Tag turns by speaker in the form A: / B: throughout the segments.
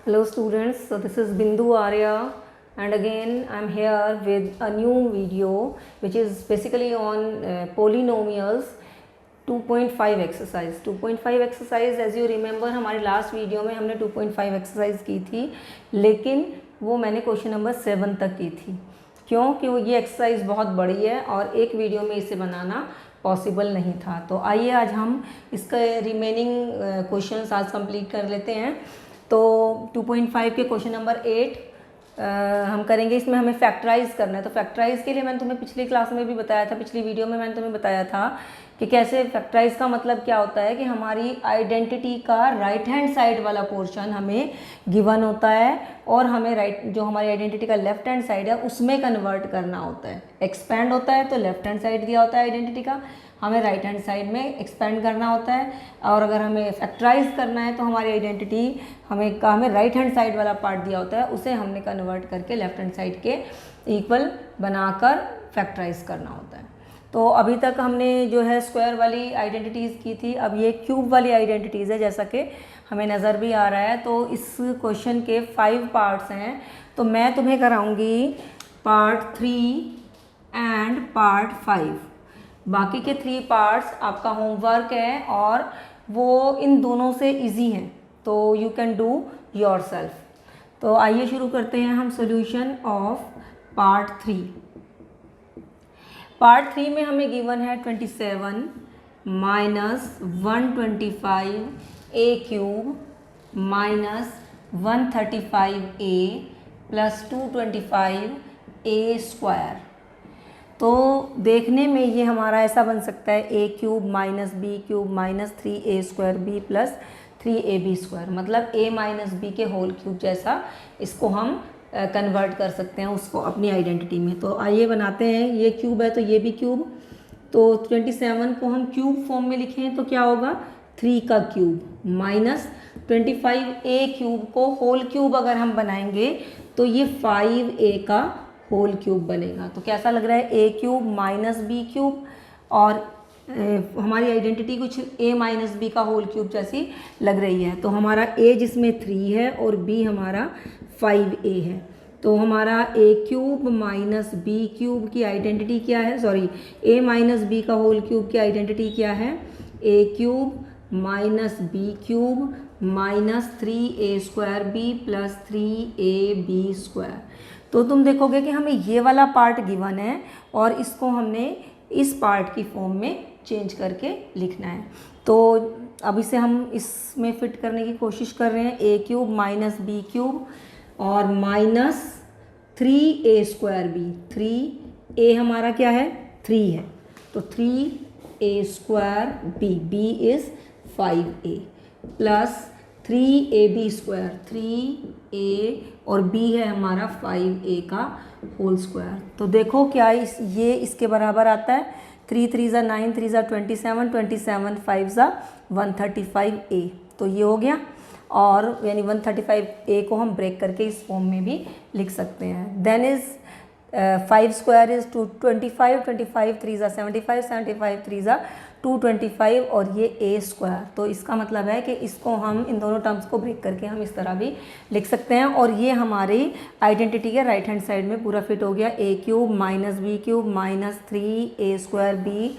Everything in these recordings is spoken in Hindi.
A: Hello students, so this is Bindu Arya and again I am here with a new video which is basically on polynomials 2.5 exercise. 2.5 exercise as you remember हमारी लास्ट वीडियो में हमने 2.5 एक्सरसाइज की थी, लेकिन वो मैंने क्वेश्चन नंबर 7 तक की थी। क्यों? कि वो ये एक्सरसाइज बहुत बड़ी है और एक वीडियो में इसे बनाना पॉसिबल नहीं था। तो आइए आज हम इसका रिमेनिंग क्वेश्चंस आज कंप्लीट कर लेते हैं। तो 2.5 के क्वेश्चन नंबर 8 हम करेंगे। इसमें हमें फैक्टराइज करना है। तो फैक्टराइज के लिए मैंने तुम्हें पिछली क्लास में भी बताया था, पिछली वीडियो में मैंने तुम्हें बताया था कि कैसे फैक्टराइज का मतलब क्या होता है कि हमारी आइडेंटिटी का राइट हैंड साइड वाला पोर्शन हमें गिवन होता है और हमें जो हमारी आइडेंटिटी का लेफ्ट हैंड साइड है उसमें कन्वर्ट करना होता है। एक्सपैंड होता है तो लेफ्ट हैंड साइड दिया होता है आइडेंटिटी का, हमें राइट हैंड साइड में एक्सपेंड करना होता है। और अगर हमें फैक्टराइज करना है तो हमारी आइडेंटिटी हमें राइट हैंड साइड वाला पार्ट दिया होता है, उसे हमने कन्वर्ट करके लेफ्ट हैंड साइड के इक्वल बनाकर फैक्टराइज करना होता है। तो अभी तक हमने जो है स्क्वायर वाली आइडेंटिटीज़ की थी, अब ये क्यूब वाली आइडेंटिटीज़ है जैसा कि हमें नज़र भी आ रहा है। तो इस क्वेश्चन के 5 पार्ट्स हैं, तो मैं तुम्हें कराऊंगी पार्ट 3 एंड पार्ट 5। बाकी के 3 पार्ट्स आपका होमवर्क है और वो इन दोनों से इजी हैं, तो यू कैन डू योरसेल्फ। तो आइए शुरू करते हैं हम सॉल्यूशन ऑफ पार्ट 3। पार्ट 3 में हमें गिवन है 27 minus 125 A cube minus 135 A plus 225 A square. तो देखने में ये हमारा ऐसा बन सकता है A cube minus B cube minus 3 A square B plus 3 A B square, मतलब ए माइनस बी के होल क्यूब जैसा इसको हम कन्वर्ट कर सकते हैं उसको अपनी आइडेंटिटी में। तो आइए बनाते हैं। ये क्यूब है तो ये भी क्यूब, तो 27 को हम क्यूब फॉर्म में लिखें तो क्या होगा 3 का क्यूब माइनस 25 ए क्यूब को होल क्यूब अगर हम बनाएंगे तो ये 5 ए का होल क्यूब बनेगा। तो कैसा लग रहा है A cube minus B cube, और हमारी आइडेंटिटी कुछ ए माइनस बी का होल क्यूब जैसी लग रही है। तो हमारा ए जिसमें 3 है और बी हमारा 5a है, तो हमारा A cube minus B cube की आइडेंटिटी क्या है, सॉरी ए माइनस बी का होल क्यूब की आइडेंटिटी क्या है, A cube minus B cube minus 3a square B plus 3ab square. तो तुम देखोगे कि हमें ये वाला पार्ट गिवन है और इसको हमने इस पार्ट की फॉर्म में चेंज करके लिखना है। तो अब इसे हम इसमें फिट करने की कोशिश कर रहे हैं। A cube minus B cube और minus 3a square b, 3a हमारा क्या है 3 है, तो 3a square b, b is 5a plus 3ab square, 3a और b है हमारा 5a का होल स्क्वायर। तो देखो क्या ये इसके बराबर आता है, 3 3 ज़ा 9, 3 ज़ा 27, 27 5 ज़ा 135a। तो ये हो गया, और यानी 135a को हम ब्रेक करके इस फॉर्म में भी लिख सकते हैं। देन इज़ 5 स्क्वायर इज़ 225, 25 3 ज़ा 75, 75 3 ज़ा 225 और ये a स्क्वायर। तो इसका मतलब है कि इसको हम इन दोनों टर्म्स को ब्रेक करके हम इस तरह भी लिख सकते हैं, और ये हमारी आइडेंटिटी के राइट हैंड साइड में पूरा फिट हो गया। A cube minus B cube minus 3a square B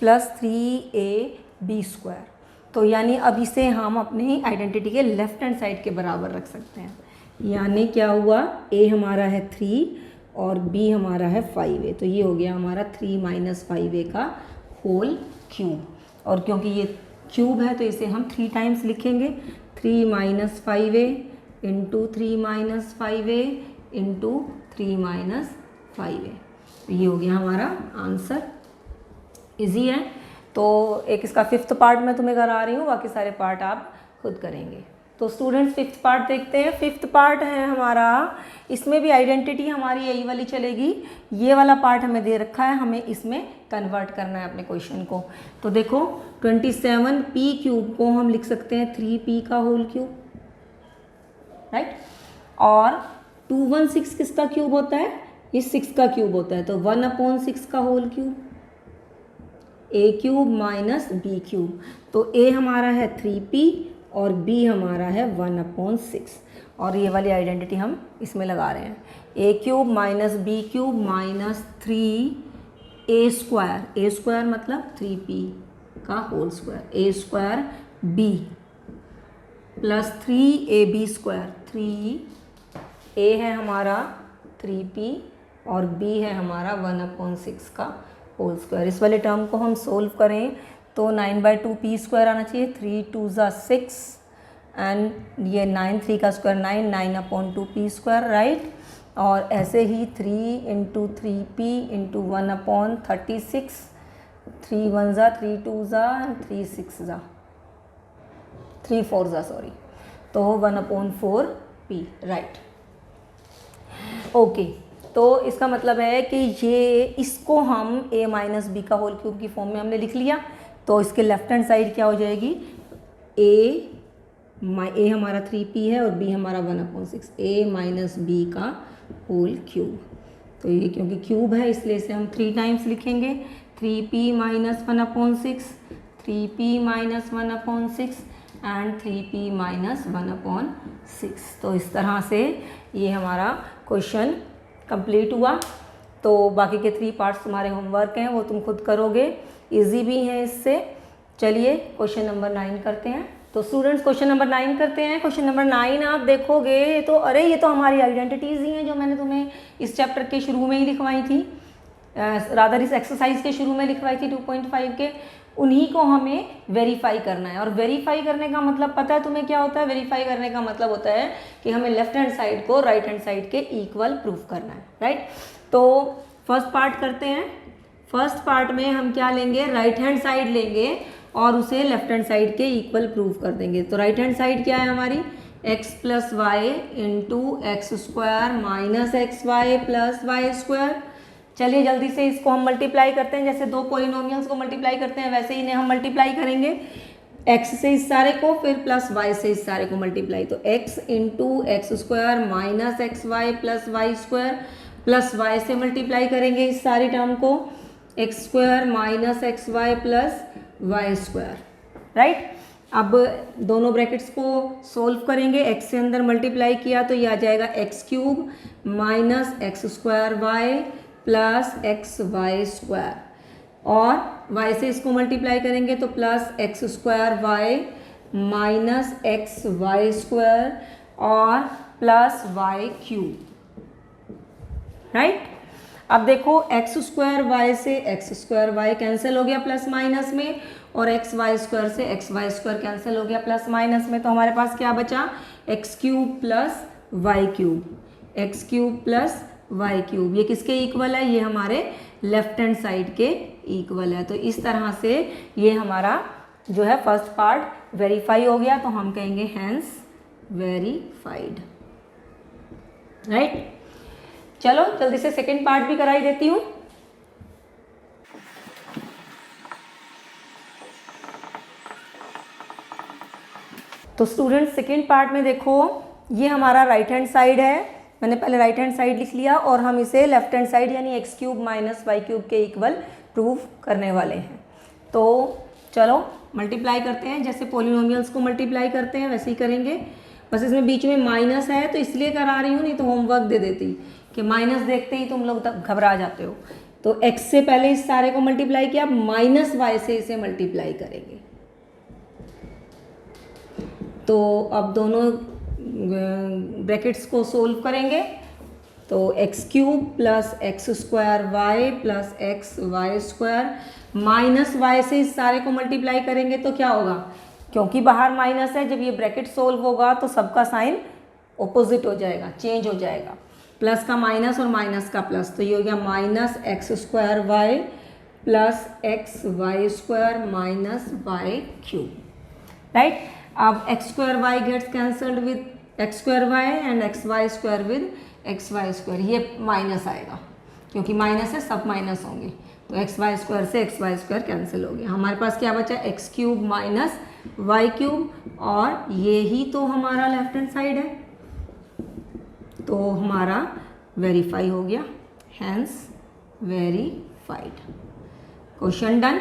A: plus 3ab square. तो यानी अब इसे हम अपनी आइडेंटिटी के लेफ्ट हैंड साइड के बराबर रख सकते हैं। यानी क्या हुआ, ए हमारा है 3 और बी हमारा है 5a, तो ये हो गया हमारा 3 माइनस 5a का होल क्यूब। और क्योंकि ये क्यूब है तो इसे हम 3 टाइम्स लिखेंगे, 3 minus 5a into 3 minus 5a into 3 minus 5a। तो ये हो गया हमारा आंसर। इजी है। तो एक इसका 5th पार्ट मैं तुम्हें करा रही हूँ, बाकी सारे पार्ट आप खुद करेंगे। तो स्टूडेंट्स 5th पार्ट देखते हैं। 5th पार्ट है हमारा, इसमें भी आइडेंटिटी हमारी यही वाली चलेगी। ये वाला पार्ट हमें दे रखा है, हमें इसमें कन्वर्ट करना है अपने क्वेश्चन को। तो देखो 27p क्यूब को हम लिख सकते हैं 3p का होल क्यूब, राइट। और 216 किसका क्यूब होता है, ये 6 का क्यूब होता है, तो 1/6 का होल क्यूब, ए क्यूब माइनस बी क्यूब। तो ए हमारा है 3p और b हमारा है 1/6 और ये वाली आइडेंटिटी हम इसमें लगा रहे हैं। a cube minus B cube minus 3a square मतलब 3p का whole square, a square b plus 3ab square, 3a है हमारा 3p और b है हमारा 1/6 का होल स्क्वायर। इस वाले टर्म को हम सोल्व करें तो 9/2p स्क्वायर आना चाहिए, 3 2 ज़ा 6 एंड ये 9 3 का स्क्वायर 9, 9/2p स्क्वायर, राइट। और ऐसे ही 3 इंटू 3p इंटू 1/36, 3 1 ज़ा 3 2 ज़ा एंड 3 6 ज़ा 3 4 ज़ा सॉरी, तो 1/4p, राइट। ओके, तो इसका मतलब है कि ये इसको हम a माइनस बी का होल क्यूब की फॉर्म में हमने लिख लिया, तो इसके लेफ्ट हैंड साइड क्या हो जाएगी, a हमारा 3p है और b हमारा 1/6, a माइनस बी का होल क्यूब। तो ये क्योंकि क्यूब है इसलिए इसे हम 3 टाइम्स लिखेंगे, 3p minus 1/6, 3p minus 1/6 and 3p minus 1/6। तो इस तरह से ये हमारा क्वेश्चन कंप्लीट हुआ। तो बाकी के 3 पार्ट्स तुम्हारे होमवर्क हैं, वो तुम खुद करोगे, इजी भी हैं इससे। चलिए क्वेश्चन नंबर 9 करते हैं। तो स्टूडेंट्स क्वेश्चन नंबर 9 करते हैं। क्वेश्चन नंबर 9 आप देखोगे तो अरे ये तो हमारी आइडेंटिटीज़ ही हैं जो मैंने तुम्हें इस चैप्टर के शुरू में ही लिखवाई थी, रादर इस एक्सरसाइज के शुरू में लिखवाई थी 2.5 के, उन्हीं को हमें वेरीफाई करना है। और वेरीफाई करने का मतलब पता है तुम्हें क्या होता है? वेरीफाई करने का मतलब होता है कि हमें लेफ्ट हैंड साइड को राइट हैंड साइड के इक्वल प्रूफ करना है, राइट। तो फर्स्ट पार्ट करते हैं। फर्स्ट पार्ट में हम क्या लेंगे, राइट हैंड साइड लेंगे और उसे लेफ्ट हैंड साइड के इक्वल प्रूफ कर देंगे। तो राइट हैंड साइड क्या है हमारी, x plus y into x square minus x y plus y square. चलिए जल्दी से इसको हम मल्टीप्लाई करते हैं, जैसे दो पॉलिनोमियल्स को मल्टीप्लाई करते हैं वैसे ही इन्हें हम मल्टीप्लाई करेंगे, x से इस सारे को फिर प्लस y से इस सारे को मल्टीप्लाई। तो x into x square minus x y plus y square plus y से मल्टीप्लाई करेंगे इस सारी टर्म को, x square minus x y plus y square, right. अब दोनों ब्रैकेट्स को सोल्व करेंगे, x से अंदर मल्टीप्लाई किया तो ये आ जाएगा x cube minus x square Y plus x Y square, और y से इसको मल्टीप्लाई करेंगे तो plus x square y minus x Y square और प्लस वाई क्यूब, राइट। अब देखो एक्स स्क्वायर वाई से एक्स स्क्वायर वाई कैंसिल हो गया प्लस माइनस में, और एक्स वाई स्क्वायर से एक्स वाई स्क्वायर कैंसिल हो गया प्लस माइनस में। तो हमारे पास क्या बचा, x cube plus y cube, x cube plus y cube. ये किसके इक्वल है, ये हमारे लेफ्ट हैंड साइड के इक्वल है। तो इस तरह से ये हमारा जो है फर्स्ट पार्ट वेरीफाई हो गया, तो हम कहेंगे हैंस वेरीफाइड, राइट। चलो जल्दी से सेकेंड पार्ट भी कराई देती हूँ। तो स्टूडेंट सेकेंड पार्ट में देखो, ये हमारा राइट हैंड साइड है, मैंने पहले राइट हैंड साइड लिख लिया और हम इसे लेफ्ट हैंड साइड यानी x cube minus Y cube के इक्वल प्रूव करने वाले हैं। तो चलो मल्टीप्लाई करते हैं, जैसे पॉलिनोमियल्स को मल्टीप्लाई करते हैं वैसे ही करेंगे। बस इसमें बीच में माइनस है तो इसलिए करा रही हूँ, नहीं तो होमवर्क दे देती कि माइनस देखते ही तुम लोग तक घबरा जाते हो। तो x से पहले इस सारे को मल्टीप्लाई किया, माइनस वाई से इसे मल्टीप्लाई करेंगे। तो अब दोनों ब्रैकेट्स को सोल्व करेंगे, तो x cube plus x square Y plus x Y square minus y से इस सारे को मल्टीप्लाई करेंगे तो क्या होगा, क्योंकि बाहर माइनस है, जब ये ब्रैकेट सोल्व होगा तो सबका साइन ऑपोजिट हो जाएगा, चेंज हो जाएगा, प्लस का माइनस और माइनस का प्लस। तो ये हो गया minus x square Y plus x Y square minus Y cube, right. अब X square Y gets cancelled with X square Y and X Y square with X Y square, ये माइनस आएगा क्योंकि माइनस है, सब माइनस होंगे। तो एक्स वाई स्क्वायर से एक्स वाई स्क्वायर कैंसिल हो गया। हमारे पास क्या बचा, x cube minus Y cube, और ये ही तो हमारा लेफ्ट हैंड साइड है, तो हमारा वेरीफाई हो गया, hence verified. Question done.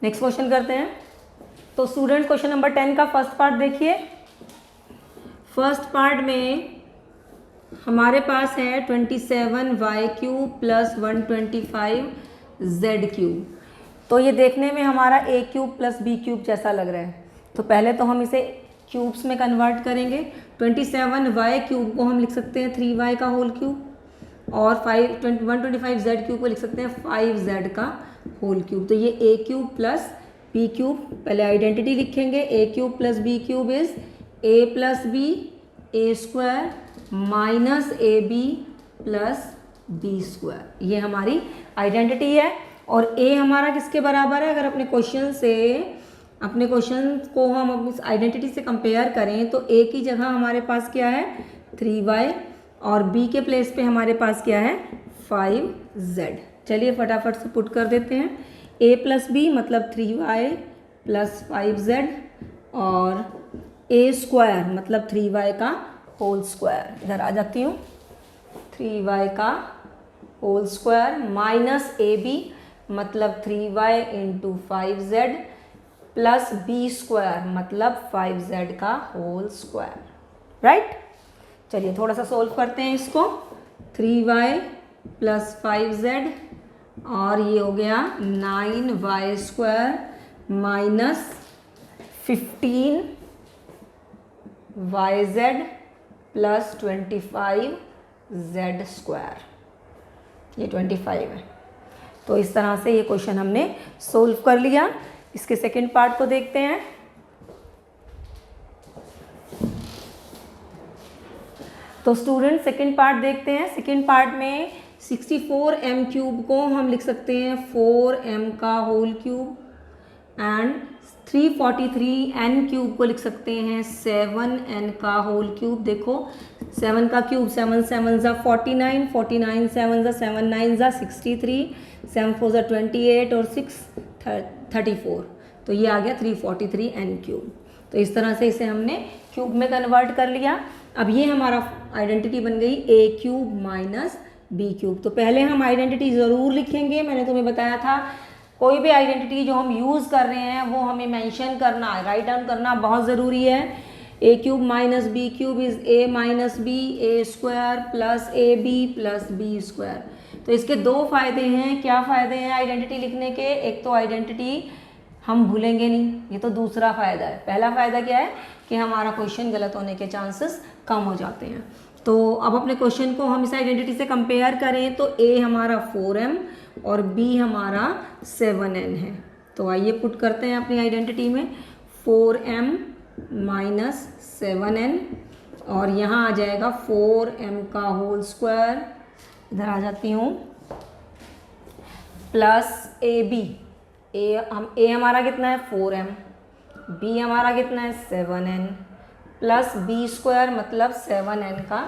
A: Next question करते हैं। तो स्टूडेंट क्वेश्चन नंबर 10 का फर्स्ट पार्ट देखिए। फर्स्ट पार्ट में हमारे पास है 27y³ प्लस 125z³। तो ये देखने में हमारा a³ प्लस b³ जैसा लग रहा है। तो पहले तो हम इसे क्यूब्स में कन्वर्ट करेंगे। 27y³ को हम लिख सकते हैं 3y का होल क्यूब और 125z³ को लिख सकते हैं 5z का होल क्यूब। तो ये a³ प्लस b³, पहले आइडेंटिटी लिखेंगे। a³ plus b³ is a plus b a² minus ab plus b²। ये हमारी आइडेंटिटी है। और a हमारा किसके बराबर है? अगर अपने क्वेश्चन को हम अपनी आइडेंटिटी से कंपेयर करें तो a की जगह हमारे पास क्या है 3y और b के प्लेस पे हमारे पास क्या है 5z। चलिए फटाफट से पुट कर देते हैं। a प्लस b मतलब 3y प्लस 5z और a² मतलब 3y का होल स्क्वायर। इधर आ जाती हूँ, 3y का होल स्क्वायर माइनस ab मतलब 3y into 5z plus b² मतलब 5z का होल स्क्वायर। राइट, चलिए थोड़ा सा सोल्व करते हैं इसको। 3y प्लस 5z और ये हो गया 9y² minus 15yz plus 25z²। ये 25 है। तो इस तरह से ये क्वेश्चन हमने सोल्व कर लिया। इसके सेकंड पार्ट को देखते हैं। तो स्टूडेंट सेकंड पार्ट देखते हैं। सेकंड पार्ट में 64m³ को हम लिख सकते हैं 4m का होल क्यूब एंड 343n³ को लिख सकते हैं 7n का होल क्यूब। देखो 7 का क्यूब 7 7 ज़ा 49, 49 7 ज़ा 7 9 ज़ा 63, 7 4 ज़ा 28 और 6 34। तो ये आ गया 343n³। तो इस तरह से इसे हमने क्यूब में कन्वर्ट कर लिया। अब ये हमारा आइडेंटिटी बन गई a³ माइनस b³। तो पहले हम आइडेंटिटी ज़रूर लिखेंगे। मैंने तुम्हें बताया था कोई भी आइडेंटिटी जो हम यूज़ कर रहे हैं वो हमें मेंशन करना, राइट डाउन करना बहुत ज़रूरी है। a³ minus b³ is a minus b a² plus ab plus b²। तो इसके दो फायदे हैं। क्या फ़ायदे हैं आइडेंटिटी लिखने के? एक तो आइडेंटिटी हम भूलेंगे नहीं, ये तो दूसरा फ़ायदा है। पहला फ़ायदा क्या है कि हमारा क्वेश्चन गलत होने के चांसेस कम हो जाते हैं। तो अब अपने क्वेश्चन को हम इस आइडेंटिटी से कंपेयर करें तो a हमारा 4m और b हमारा 7n है। तो आइए पुट करते हैं अपनी आइडेंटिटी में 4m माइनस 7n और यहाँ आ जाएगा 4m का होल स्क्वायर। इधर आ जाती हूँ प्लस ab। a हमारा कितना है 4m, b हमारा कितना है 7n प्लस b² मतलब 7n का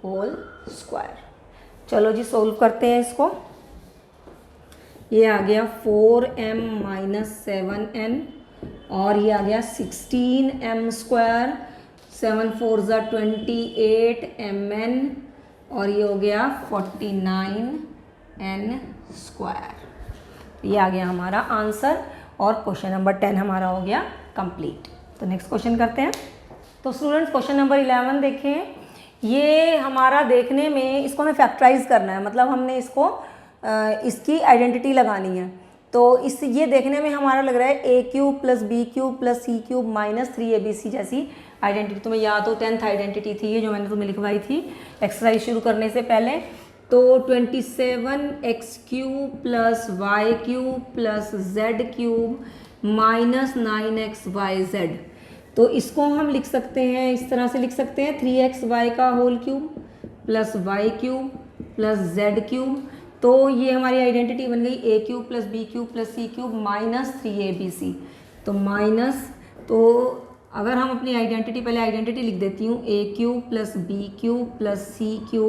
A: होल स्क्वायर। चलो जी सोल्व करते हैं इसको। ये आ गया 4m माइनस 7n और ये आ गया 16m², 7 4 ज़ा 28mn और ये हो गया 49n²। ये आ गया हमारा आंसर और क्वेश्चन नंबर 10 हमारा हो गया कंप्लीट। तो नेक्स्ट क्वेश्चन करते हैं। तो स्टूडेंट्स क्वेश्चन नंबर 11 देखें। ये हमारा देखने में, इसको हमें फैक्टराइज करना है, मतलब हमने इसको इसकी आइडेंटिटी लगानी है। तो ये देखने में हमारा लग रहा है a³ plus b³ plus c³ minus 3abc जैसी आइडेंटिटी। तुम्हें याद हो 10th आइडेंटिटी थी ये जो मैंने तुम्हें लिखवाई थी एक्सरसाइज शुरू करने से पहले। तो 27x³ plus y³ plus z³ minus 9xyz। तो इसको हम लिख सकते हैं, इस तरह से लिख सकते हैं 3xy का whole cube plus y³ plus z³। तो ये हमारी आइडेंटिटी बन गई a³ plus b³ plus c³ minus 3abc। तो माइनस, तो अगर हम अपनी आइडेंटिटी, पहले आइडेंटिटी लिख देती हूँ a³ plus b³ plus c³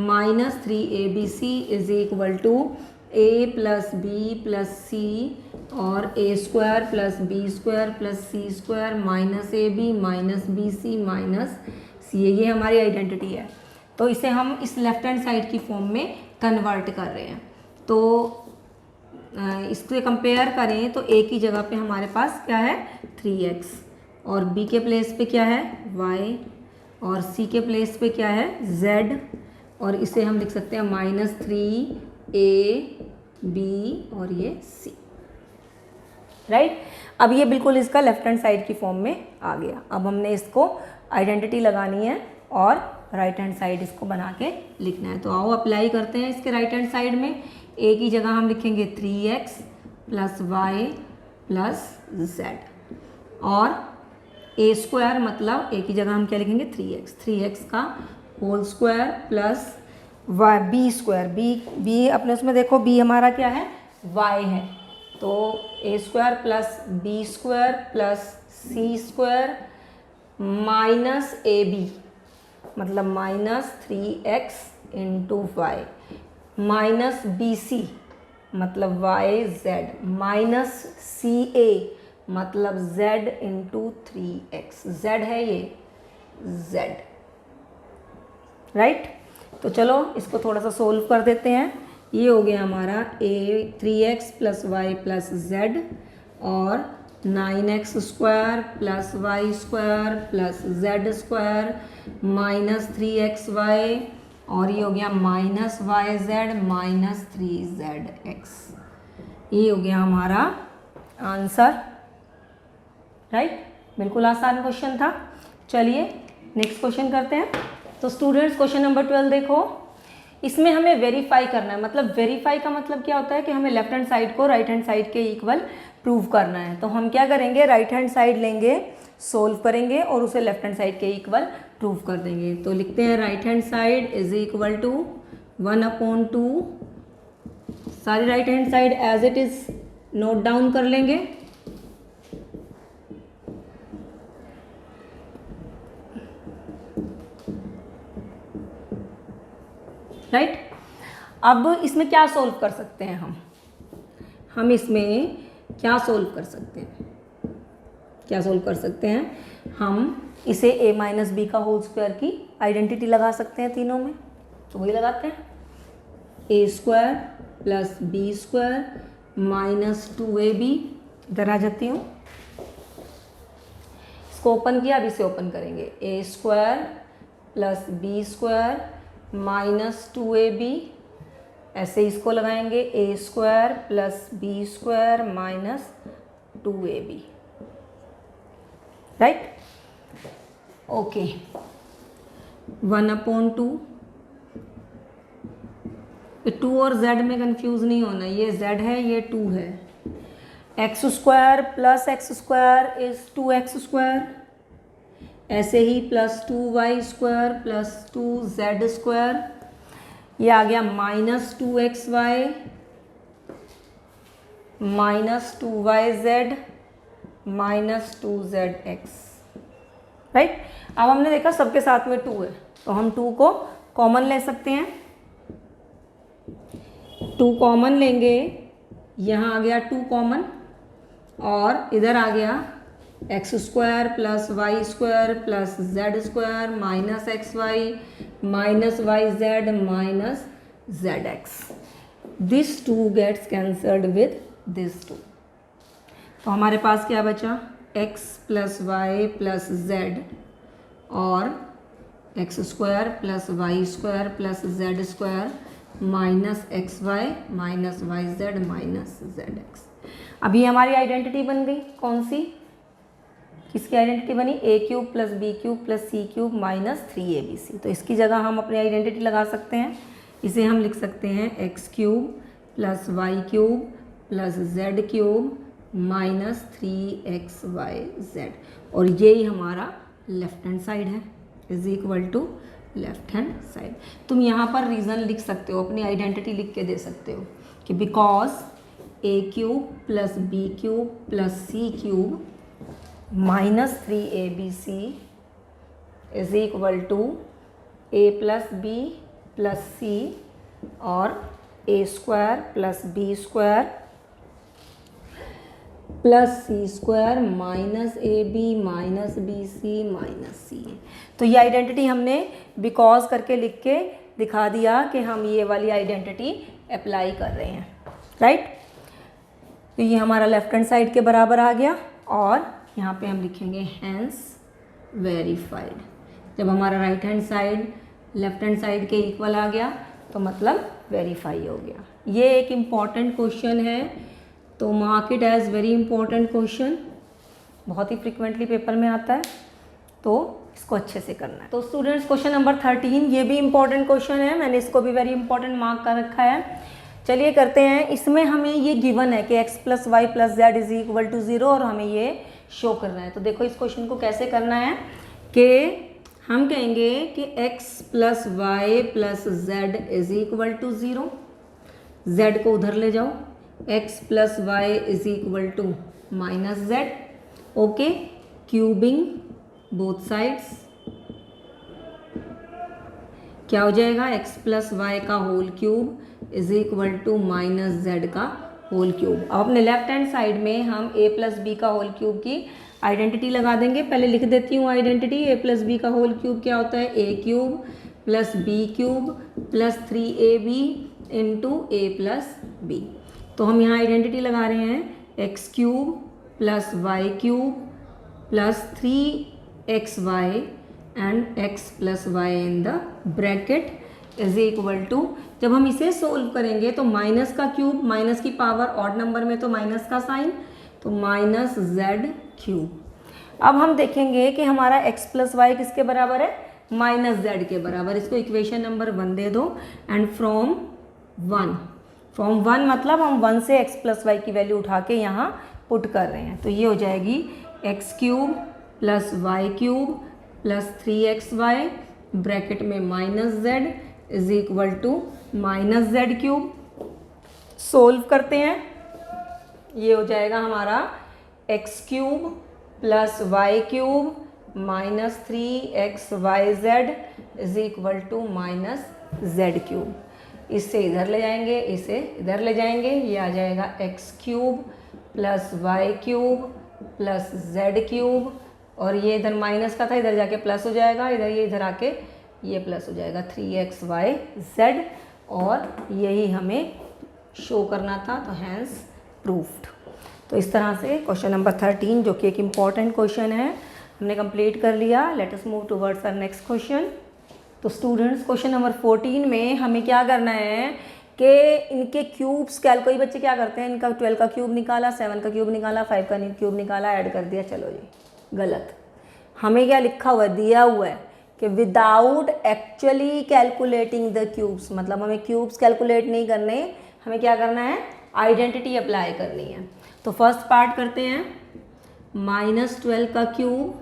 A: minus 3abc is equal to a plus b plus c और a² plus b² plus c² minus ab minus bc minus ca। ये हमारी आइडेंटिटी है। तो इसे हम इस लेफ्ट हैंड साइड की फॉर्म में कन्वर्ट कर रहे हैं। तो इससे कंपेयर करें तो a की जगह पे हमारे पास क्या है 3x, और b के प्लेस पे क्या है y, और c के प्लेस पे क्या है z, और इसे हम लिख सकते हैं -3ab और ये c, राइट। अब ये बिल्कुल इसका लेफ्ट हैंड साइड की फॉर्म में आ गया। अब हमने इसको आइडेंटिटी लगानी है और राइट हैंड साइड इसको बना के लिखना है। तो आओ अप्लाई करते हैं इसके राइट हैंड साइड में। a की जगह हम लिखेंगे 3x + y + z, और a स्क्वायर मतलब a की जगह हम क्या लिखेंगे 3x का whole square plus y b square, b अपने उसमें देखो b हमारा क्या है y है, तो a square plus b square plus c square minus ab मतलब -3x × y माइनस bc मतलब yz माइनस ca मतलब z × 3x, z है ये z, राइट। तो चलो इसको थोड़ा सा सोल्व कर देते हैं। ये हो गया हमारा 3x + y + z और 9x² + y² + z² minus 3xy, और ये हो गया -yz माइनस 3zx। ये हो गया हमारा आंसर, राइट। बिल्कुल आसान क्वेश्चन था। चलिए नेक्स्ट क्वेश्चन करते हैं। तो स्टूडेंट्स क्वेश्चन नंबर 12 देखो, इसमें हमें वेरीफाई करना है। मतलब वेरीफाई का मतलब क्या होता है कि हमें लेफ्ट हैंड साइड को राइट हैंड साइड के इक्वल प्रूव करना है। तो हम क्या करेंगे, राइट हैंड साइड लेंगे, सोल्व करेंगे और उसे लेफ्ट हैंड साइड के इक्वल प्रूव कर देंगे। तो लिखते हैं right hand side is equal to 1/2, सारी right hand side as it is note down कर लेंगे। राइट। अब इसमें क्या सोल्व कर सकते हैं हम इसमें क्या सोल्व कर सकते हैं, क्या सोल्व कर सकते हैं हम इसे a - b का होल स्क्वायर की आइडेंटिटी लगा सकते हैं तीनों में। तो वही लगाते हैं, a² + b² - 2ab। इधर आ जाती हूँ, इसको ओपन किया, अब इसे ओपन करेंगे, a² + b² - 2ab। ऐसे इसको लगाएंगे a² + b² - 2ab, right. Okay, 1/2, 2 और z में कंफ्यूज नहीं होना, ये z है ये 2 है। x² + x² इज 2x², ऐसे ही +2y² + 2z², ये आ गया -2xy - 2yz - 2zx, राइट। अब हमने देखा सबके साथ में 2 है, तो हम 2 को कॉमन ले सकते हैं। 2 कॉमन लेंगे, यहाँ आ गया 2 कॉमन, और इधर आ गया x² + y² + z² minus xy minus yz - zx। This 2 gets cancelled with this 2। तो हमारे पास क्या बचा, x + y + z और x² + y² + z² minus xy minus yz minus zx। अभी हमारी आइडेंटिटी बन गई, कौन सी, किसकी आइडेंटिटी बनी, a³ + b³ + c³ - 3abc। तो इसकी जगह हम अपनी आइडेंटिटी लगा सकते हैं। इसे हम लिख सकते हैं x³ + y³ + z³ - 3xyz, और यही हमारा लेफ्ट हैंड साइड है, is equal to left hand side. तुम यहाँ पर रीज़न लिख सकते हो, अपनी आइडेंटिटी लिख के दे सकते हो कि because a³ + b³ + c³ - 3abc is equal to a + b + c और a² + b² + c² minus ab minus bc minus c। तो ये आइडेंटिटी हमने बिकॉज करके लिख के दिखा दिया कि हम ये वाली आइडेंटिटी अप्लाई कर रहे हैं, राइट। तो ये हमारा लेफ्ट हैंड साइड के बराबर आ गया और यहाँ पे हम लिखेंगे हैंस वेरीफाइड। जब हमारा right hand side left hand side के इक्वल आ गया तो मतलब वेरीफाई हो गया। ये एक इम्पॉर्टेंट क्वेश्चन है, तो mark it as very important question, बहुत ही फ्रिक्वेंटली पेपर में आता है, तो इसको अच्छे से करना है। तो स्टूडेंट्स क्वेश्चन नंबर 13 ये भी इम्पॉर्टेंट क्वेश्चन है, मैंने इसको भी वेरी इंपॉर्टेंट मार्क कर रखा है। चलिए करते हैं। इसमें हमें ये गिवन है कि x + y + z is equal to 0 और हमें ये शो करना है। तो देखो इस क्वेश्चन को कैसे करना है कि हम कहेंगे कि x + y + z is equal to 0, z को उधर ले जाओ, x + y is equal to -z, okay, cubing both sides, क्या हो जाएगा x + y का whole cube is equal to -z का होल क्यूब। अब अपने लेफ्ट हैंड साइड में हम a + b का होल क्यूब की आइडेंटिटी लगा देंगे। पहले लिख देती हूँ आइडेंटिटी। a + b का होल क्यूब क्या होता है, a³ + b³ + 3ab × a + b। तो हम यहाँ आइडेंटिटी लगा रहे हैं x³ + y³ + 3xy and x + y in the bracket is equal to, जब हम इसे सोल्व करेंगे तो माइनस का क्यूब, माइनस की पावर ऑड नंबर में तो माइनस का साइन, तो -z³। अब हम देखेंगे कि हमारा x + y किसके बराबर है, -z के बराबर। इसको इक्वेशन नंबर 1 दे दो एंड फ्रॉम 1 मतलब हम 1 से x + y की वैल्यू उठा के यहाँ पुट कर रहे हैं। तो ये हो जाएगी x³ + y³ + 3xy ब्रैकेट में -z is equal to -z³। Solve करते हैं, ये हो जाएगा हमारा x³ + y³ - 3xyz is equal to -z³। इससे इधर ले जाएंगे, इसे इधर ले जाएंगे, ये आ जाएगा x³ + y³ + z³ और ये इधर माइनस का था, इधर जाके प्लस हो जाएगा, इधर ये इधर आके ये प्लस हो जाएगा 3xyz और यही हमें शो करना था, तो हैंस प्रूफ्ड। तो इस तरह से क्वेश्चन नंबर 13 जो कि एक इम्पॉर्टेंट क्वेश्चन है हमने कंप्लीट कर लिया। Let us move towards our next question. तो स्टूडेंट्स क्वेश्चन नंबर 14 में हमें क्या करना है कि इनके क्यूब्स कोई बच्चे क्या करते हैं, इनका 12 का क्यूब निकाला, 7 का क्यूब निकाला, 5 का क्यूब निकाला, ऐड कर दिया, चलो जी गलत। हमें क्या लिखा हुआ है, दिया हुआ है कि without actually calculating the cubes, मतलब हमें क्यूब्स कैलकुलेट नहीं करने, हमें क्या करना है, आइडेंटिटी अप्लाई करनी है। तो फर्स्ट पार्ट करते हैं, -12 का cube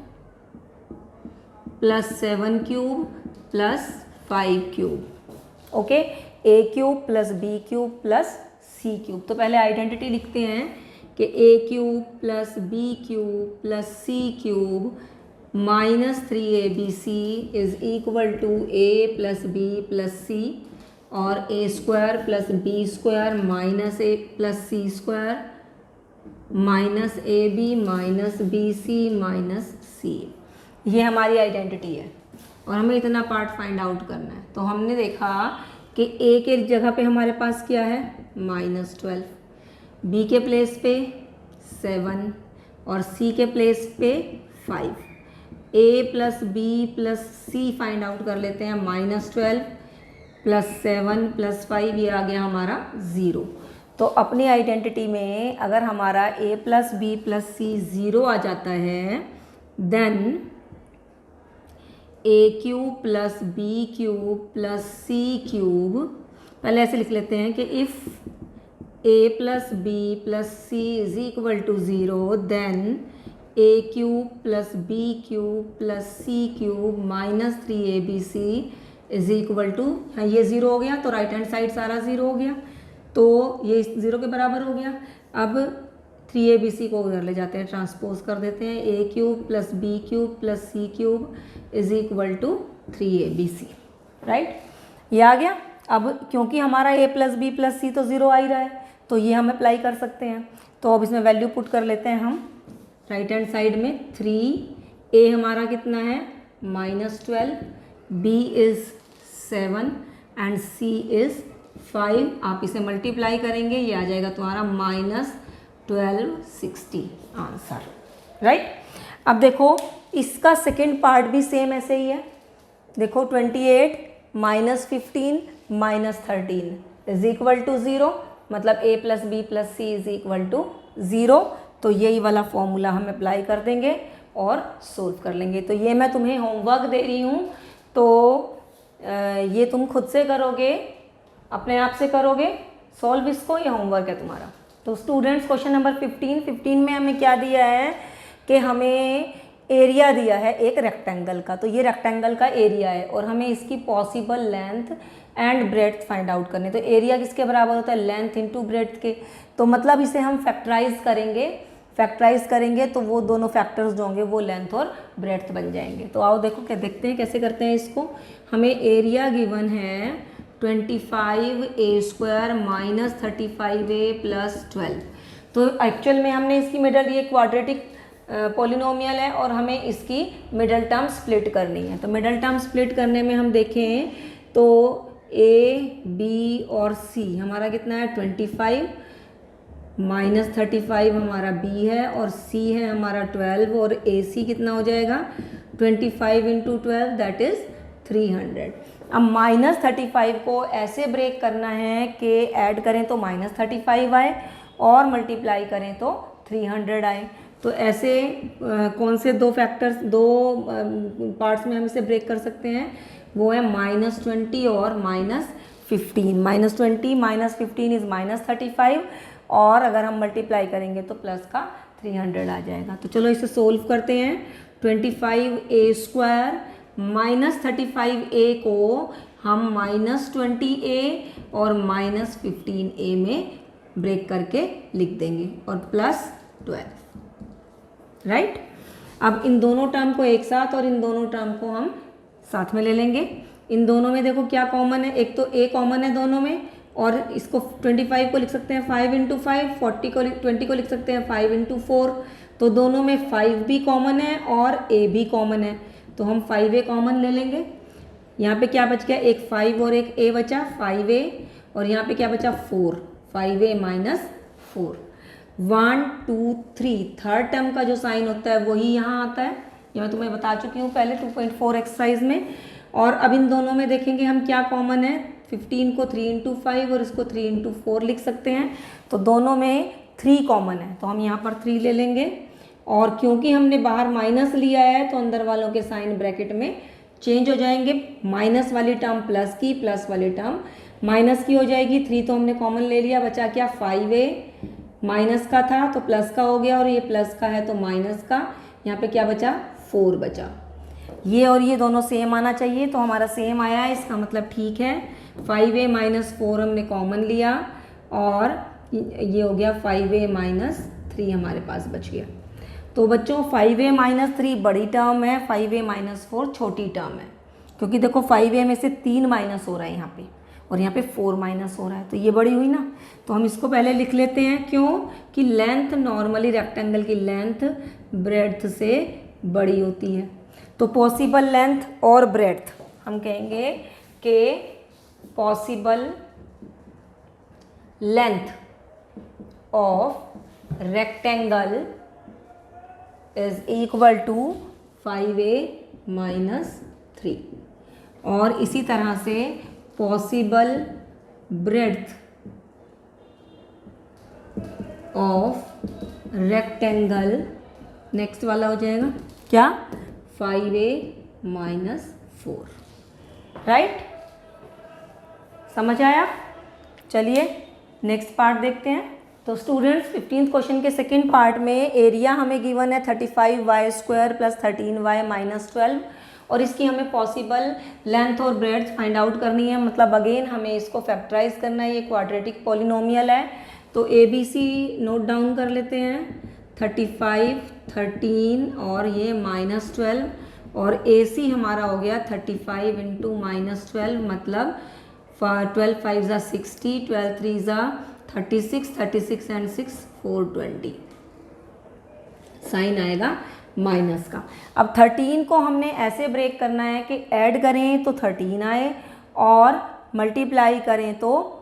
A: + 7 cube + 5 cube, okay, a³ + b³ + c³। तो पहले आइडेंटिटी लिखते हैं कि a³ + b³ + c³ -3abc is equal to a + b + c और a² + b² - a + c² -ab - bc - c। ये हमारी आइडेंटिटी है और हमें इतना पार्ट फाइंड आउट करना है। तो हमने देखा कि a के जगह पे हमारे पास क्या है, -12, b के प्लेस पे 7 और c के प्लेस पे 5। a + b + c find out कर लेते हैं, -12 + 7 + 5, ये आ गया हमारा 0। तो अपनी आइडेंटिटी में अगर हमारा a + b + c 0 आ जाता है, देन a³ + b³ + c³, पहले ऐसे लिख लेते हैं कि if a + b + c is equal to 0 then a³ + b³ + c³ - 3abc is equal to, ये 0 हो गया तो राइट हैंड साइड सारा 0 हो गया, तो ये 0 के बराबर हो गया। अब 3abc को उधर ले जाते हैं, ट्रांसपोज कर देते हैं, a³ + b³ + c³ is equal to 3abc, right, ये आ गया। अब क्योंकि हमारा a + b + c तो 0 आ ही रहा है, तो ये हम अप्लाई कर सकते हैं। तो अब इसमें वैल्यू पुट कर लेते हैं हम राइट हैंड साइड में, 3a हमारा कितना है, -12, b is 7 and c is 5। आप इसे मल्टीप्लाई करेंगे, ये आ जाएगा तुम्हारा 1260 आंसर, राइट। अब देखो इसका सेकेंड पार्ट भी सेम ऐसे ही है। देखो 28 minus 15 minus 13 is equal to 0, मतलब a plus b plus c is equal to 0। तो यही वाला फॉर्मूला हम अप्लाई कर देंगे और सोल्व कर लेंगे। तो ये मैं तुम्हें होमवर्क दे रही हूँ, तो ये तुम खुद से करोगे, अपने आप से करोगे सॉल्व इसको, ये होमवर्क है तुम्हारा। तो स्टूडेंट्स क्वेश्चन नंबर 15 में हमें क्या दिया है कि हमें एरिया दिया है एक रेक्टेंगल का। तो ये रेक्टेंगल का एरिया है और हमें इसकी possible length and breadth find out करनी। तो एरिया किसके बराबर होता है, लेंथ इनटू ब्रेड्थ के। तो मतलब इसे हम फैक्टराइज करेंगे तो वो दोनों फैक्टर्स जो होंगे वो लेंथ और ब्रेड्थ बन जाएंगे। तो आओ देखो क्या देखते हैं कैसे करते हैं इसको। हमें एरिया गिवन है 25a² माइनस 35a प्लस 12। तो एक्चुअल में हमने इसकी मिडल, ये क्वाड्रेटिक पॉलिनोमियल है और हमें इसकी मिडल टर्म स्प्लिट करनी है। तो मिडल टर्म स्प्लिट करने में हम देखें तो a, b और c हमारा कितना है 25, माइनस 35 हमारा b है और c है हमारा 12 और ac कितना हो जाएगा 25 इंटू 12 दैट इज़ 300। अब माइनस 35 को ऐसे ब्रेक करना है कि ऐड करें तो माइनस 35 आए और मल्टीप्लाई करें तो 300 आए। तो ऐसे कौन से दो पार्ट्स में हम इसे ब्रेक कर सकते हैं, वो है -20 और -15। -20 -15 इज -35 और अगर हम मल्टीप्लाई करेंगे तो प्लस का 300 आ जाएगा। तो चलो इसे सोल्व करते हैं। 25a² माइनस 35a को हम -20a और -15a में ब्रेक करके लिख देंगे और प्लस 12, राइट। अब इन दोनों टर्म को एक साथ और इन दोनों टर्म को हम साथ में ले लेंगे। इन दोनों में देखो क्या कॉमन है, एक तो a कॉमन है दोनों में, और इसको 25 को लिख सकते हैं 5 इंटू 5, 20 को लिख सकते हैं 5 इंटू 4। तो दोनों में 5 भी कॉमन है और a भी कॉमन है, तो हम 5a कॉमन ले लेंगे। यहाँ पे क्या बच गया, एक 5 और एक a बचा 5a, और यहाँ पे क्या बचा 4, 5a माइनस 4। 1 2 3 थर्ड टर्म का जो साइन होता है वही यहाँ आता है, ये मैं तुम्हें बता चुकी हूँ पहले 2.4 एक्सरसाइज में। और अब इन दोनों में देखेंगे हम क्या कॉमन है, 15 को 3 इंटू 5 और इसको 3 इंटू 4 लिख सकते हैं। तो दोनों में 3 कॉमन है, तो हम यहाँ पर 3 ले लेंगे। और क्योंकि हमने बाहर माइनस लिया है तो अंदर वालों के साइन ब्रैकेट में चेंज हो जाएंगे। माइनस वाली टर्म प्लस की, प्लस वाली टर्म माइनस की हो जाएगी। 3 तो हमने कॉमन ले लिया, बचा क्या 5a, माइनस का था तो प्लस का हो गया और ये प्लस का है तो माइनस का। यहाँ पे क्या बचा 4 बचा। ये और ये दोनों सेम आना चाहिए, तो हमारा सेम आया है, इसका मतलब ठीक है। 5a माइनस 4 हमने कॉमन लिया और ये हो गया 5a माइनस 3 हमारे पास बच गया। तो बच्चों 5a माइनस 3 बड़ी टर्म है, 5a माइनस 4 छोटी टर्म है, क्योंकि देखो 5a में से 3 माइनस हो रहा है यहाँ पे और यहाँ पे 4 माइनस हो रहा है, तो ये बड़ी हुई ना। तो हम इसको पहले लिख लेते हैं, क्यों कि लेंथ नॉर्मली रेक्टेंगल की लेंथ ब्रेड्थ से बड़ी होती है। तो पॉसिबल लेंथ और ब्रेड्थ हम कहेंगे कि possible length of rectangle is equal to 5a minus 3, और इसी तरह से possible breadth of rectangle, next वाला हो जाएगा क्या 5a माइनस 4, राइट। समझ आया। चलिए नेक्स्ट पार्ट देखते हैं। तो स्टूडेंट्स 15th क्वेश्चन के सेकंड पार्ट में एरिया हमें गिवन है 35y² प्लस 13y माइनस 12, और इसकी हमें पॉसिबल लेंथ और ब्रेड्थ फाइंड आउट करनी है। मतलब अगेन हमें इसको फैक्टराइज करना है, ये क्वाड्रेटिक पॉलिनोमियल है। तो ABC नोट डाउन कर लेते हैं, 35 13 और ये माइनस 12, और AC हमारा हो गया 35 इंटू माइनस 12, मतलब 12 5 ज़ा 60, 12 3 ज़ा 36, 36 एंड 6 420, साइन आएगा माइनस का। अब 13 को हमने ऐसे ब्रेक करना है कि ऐड करें तो 13 आए और मल्टीप्लाई करें तो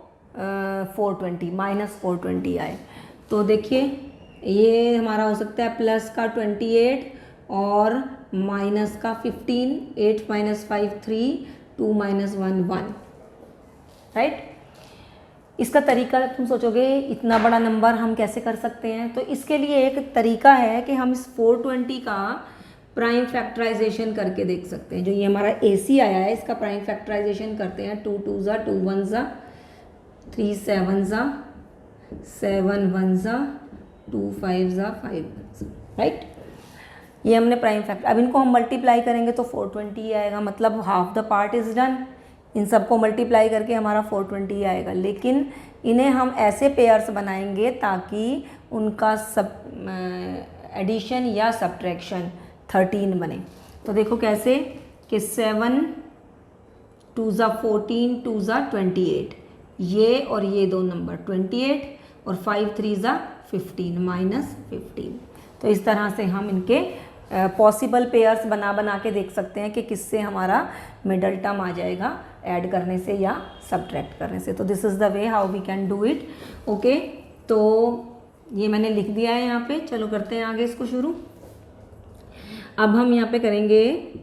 A: 420 माइनस 420 आए। तो देखिए ये हमारा हो सकता है प्लस का 28 और माइनस का 15, 8 माइनस 5 3, 2 माइनस 1 1, राइट। इसका तरीका तुम सोचोगे इतना बड़ा नंबर हम कैसे कर सकते हैं, तो इसके लिए एक तरीका है कि हम इस 420 का प्राइम फैक्टराइजेशन करके देख सकते हैं। जो ये हमारा AC आया है इसका प्राइम फैक्टराइजेशन करते हैं। 2 2 ज़ा 2 1 ज़ा 3 7 ज़ा 7 1 ज़ा 2 5 ज़ा 5 ज़ा, राइट। ये हमने प्राइम फैक्टर, अब इनको हम मल्टीप्लाई करेंगे तो 420 आएगा, मतलब half the part is done. इन सबको मल्टीप्लाई करके हमारा 420 आएगा, लेकिन इन्हें हम ऐसे पेयर्स बनाएंगे ताकि उनका सब एडिशन या सब्ट्रैक्शन 13 बने। तो देखो कैसे कि 7 2 ज़ा 14 2 ज़ा 28, ये और ये दो नंबर 28 और 5 3 ज़ा 15 माइनस 15। तो इस तरह से हम इनके पॉसिबल पेयर्स बना के देख सकते हैं कि किससे हमारा मिडल टर्म आ जाएगा ऐड करने से या सब्ट्रैक्ट करने से। तो this is the way how we can do it. Okay, तो ये मैंने लिख दिया है यहाँ पे। चलो करते हैं आगे इसको शुरू। अब हम यहाँ पे करेंगे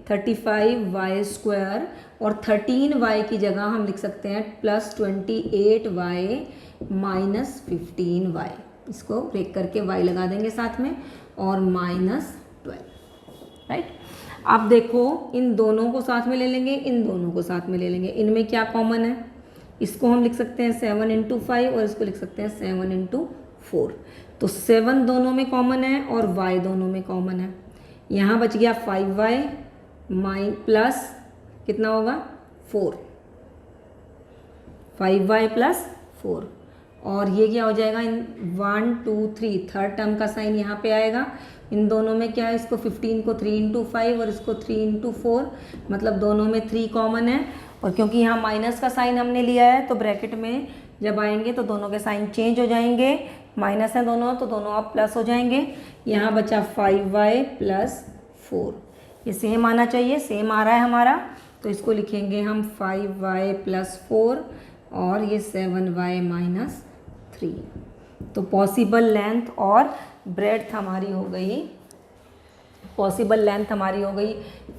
A: 35y² और 13y की जगह हम लिख सकते हैं प्लस 28y माइनस 15y। इसको ब्रेक करके y लगा देंगे साथ में और माइनस 12, राइट। आप देखो इन दोनों को साथ में ले लेंगे, इन दोनों को साथ में ले लेंगे, इनमें क्या कॉमन है? इसको हम लिख सकते हैं 7 × 5 और इसको लिख सकते हैं 7 × 4। तो 7 दोनों में कॉमन है और y दोनों में कॉमन है। यहाँ बच गया 5y प्लस कितना होगा 4, 5y प्लस 4, और ये क्या हो जाएगा इन 1 2 3 थर्ड टर्म का साइन यहाँ पे आएगा। इन दोनों में क्या है, इसको 15 को 3 × 5 और इसको 3 × 4, मतलब दोनों में 3 कॉमन है। और क्योंकि यहाँ माइनस का साइन हमने लिया है तो ब्रैकेट में जब आएंगे तो दोनों के साइन चेंज हो जाएंगे, माइनस है दोनों तो दोनों अब प्लस हो जाएंगे। यहाँ बचा 5y प्लस 4, ये सेम आना चाहिए, सेम आ रहा है हमारा, तो इसको लिखेंगे हम 5y प्लस 4 और ये 7y माइनस 3। तो पॉसिबल लेंथ और ब्रेड्थ हमारी हो गई, पॉसिबल लेंथ हमारी हो गई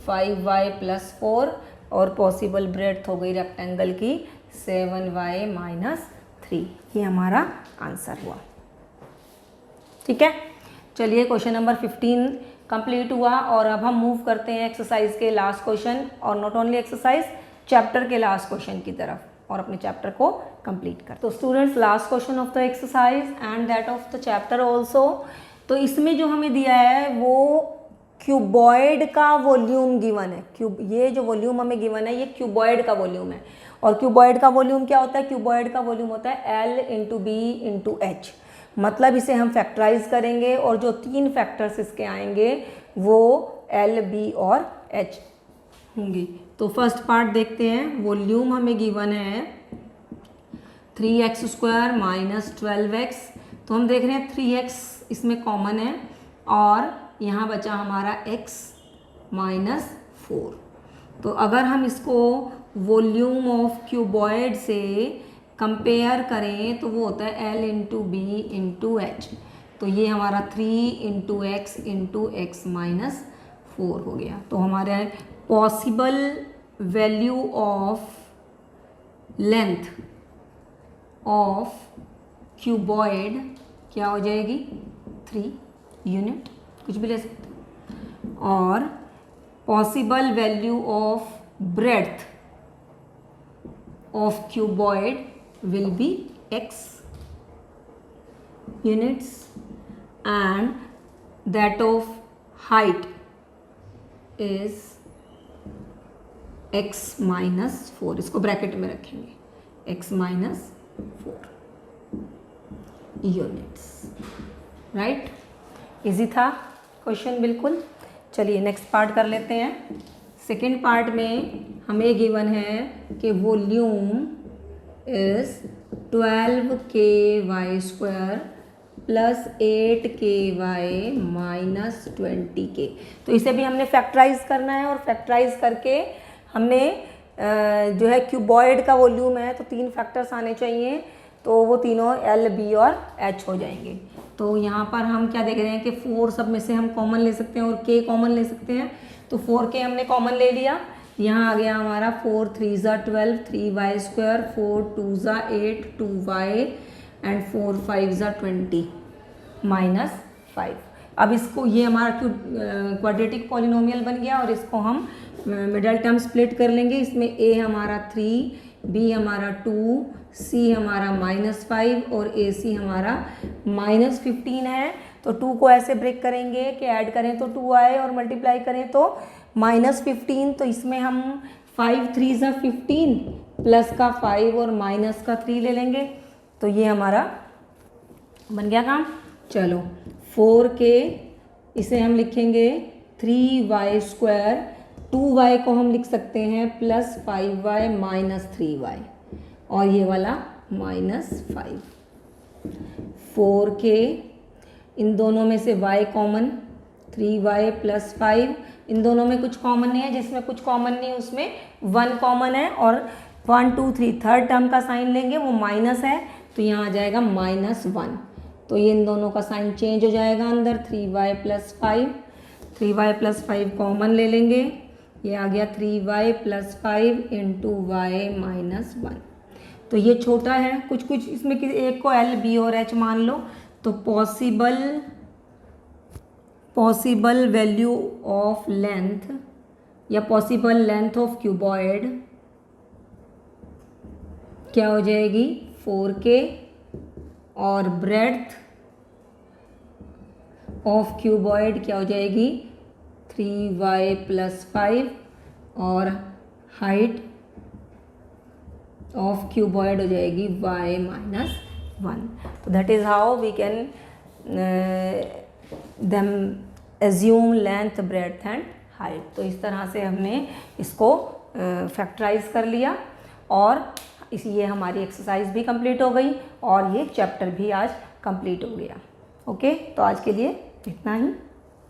A: 5y प्लस 4 और पॉसिबल ब्रेड्थ हो गई रेक्टेंगल की 7y माइनस 3। ये हमारा आंसर हुआ। ठीक है, चलिए क्वेश्चन नंबर 15 कंप्लीट हुआ और अब हम मूव करते हैं एक्सरसाइज के लास्ट क्वेश्चन, और नॉट ओनली एक्सरसाइज, चैप्टर के लास्ट क्वेश्चन की तरफ, और अपने चैप्टर को कंप्लीट कर। तो students, last question of the exercise and that of the chapter also. तो इसमें जो हमें दिया है वो क्यूबॉइड का वॉल्यूम गिवन है। ये जो वॉल्यूम हमें गिवन है ये क्यूबॉइड का वॉल्यूम है। और क्यूबॉइड का वॉल्यूम क्या होता है? क्यूबॉइड का वॉल्यूम होता है L × B × H। मतलब इसे हम फैक्टराइज करेंगे और जो 3 फैक्टर्स इसके आएंगे वो L, B और H होंगे। तो फर्स्ट पार्ट देखते हैं। वॉल्यूम हमें गिवन है 3x² माइनस 12x। तो हम देख रहे हैं 3x इसमें कॉमन है और यहाँ बचा हमारा x माइनस 4। तो अगर हम इसको वॉल्यूम ऑफ क्यूबॉइड से कंपेयर करें तो वो होता है L × B × H। तो ये हमारा 3 × x × x माइनस 4 हो गया। तो हमारे possible value of length of cuboid क्या हो जाएगी? 3 यूनिट, कुछ भी ले सकते हैं। और possible value of breadth of cuboid will be x units and that of height is x minus 4। इसको ब्रैकेट में रखेंगे, x minus 4 units, right. Easy था क्वेश्चन बिल्कुल। चलिए नेक्स्ट पार्ट कर लेते हैं। सेकेंड पार्ट में हमें गिवन है कि volume is 12ky² plus 8ky minus 20k। तो इसे भी हमने फैक्टराइज करना है और फैक्टराइज करके हमने जो है क्यूबॉइड का वॉल्यूम है तो 3 फैक्टर्स आने चाहिए। तो वो तीनों L, B और H हो जाएंगे। तो यहाँ पर हम क्या देख रहे हैं कि 4 सब में से हम कॉमन ले सकते हैं और K कॉमन ले सकते हैं। तो 4K हमने कॉमन ले लिया, यहाँ आ गया हमारा 4 3 12, 3y², 4 2 8, 2y एंड 4 5 20 -5। अब इसको, ये हमारा क्वाड्रेटिक पॉलिनोमियल बन गया और इसको हम मिडल टर्म स्प्लिट कर लेंगे। इसमें a हमारा 3, b हमारा 2, c हमारा -5 और ac हमारा -15 है। तो 2 को ऐसे ब्रेक करेंगे कि ऐड करें तो 2 आए और मल्टीप्लाई करें तो -15। तो इसमें हम 5 3 15 प्लस का 5 और माइनस का 3 ले लेंगे। तो ये हमारा बन गया काम। चलो 4K इसे हम लिखेंगे 3y², 2y को हम लिख सकते हैं +5y -3y और ये वाला -5। 4K, इन दोनों में से y कॉमन, 3y + 5, इन दोनों में कुछ कॉमन नहीं है, जिसमें कुछ कॉमन नहीं उसमें 1 कॉमन है और 1 2 3 थर्ड टर्म का साइन लेंगे, वो माइनस है तो यहाँ आ जाएगा -1। तो ये इन दोनों का साइन चेंज हो जाएगा अंदर, 3y + 5, 3y + 5 कॉमन ले लेंगे, ये आ गया 3y + 5 × y -1। तो ये छोटा है, कुछ इसमें किसी एक को L, B और H मान लो। तो पॉसिबल वैल्यू ऑफ लेंथ या पॉसिबल लेंथ ऑफ क्यूबॉइड क्या हो जाएगी 4K और ब्रेड्थ ऑफ क्यूबॉइड क्या हो जाएगी 3y + 5 और हाइट ऑफ क्यूबॉइड हो जाएगी y -1। तो that is how we can them assume length, breadth and height. तो इस तरह से हमने इसको फैक्टराइज कर लिया और ये हमारी एक्सरसाइज भी कंप्लीट हो गई और ये चैप्टर भी आज कंप्लीट हो गया। ओके, तो आज के लिए इतना ही।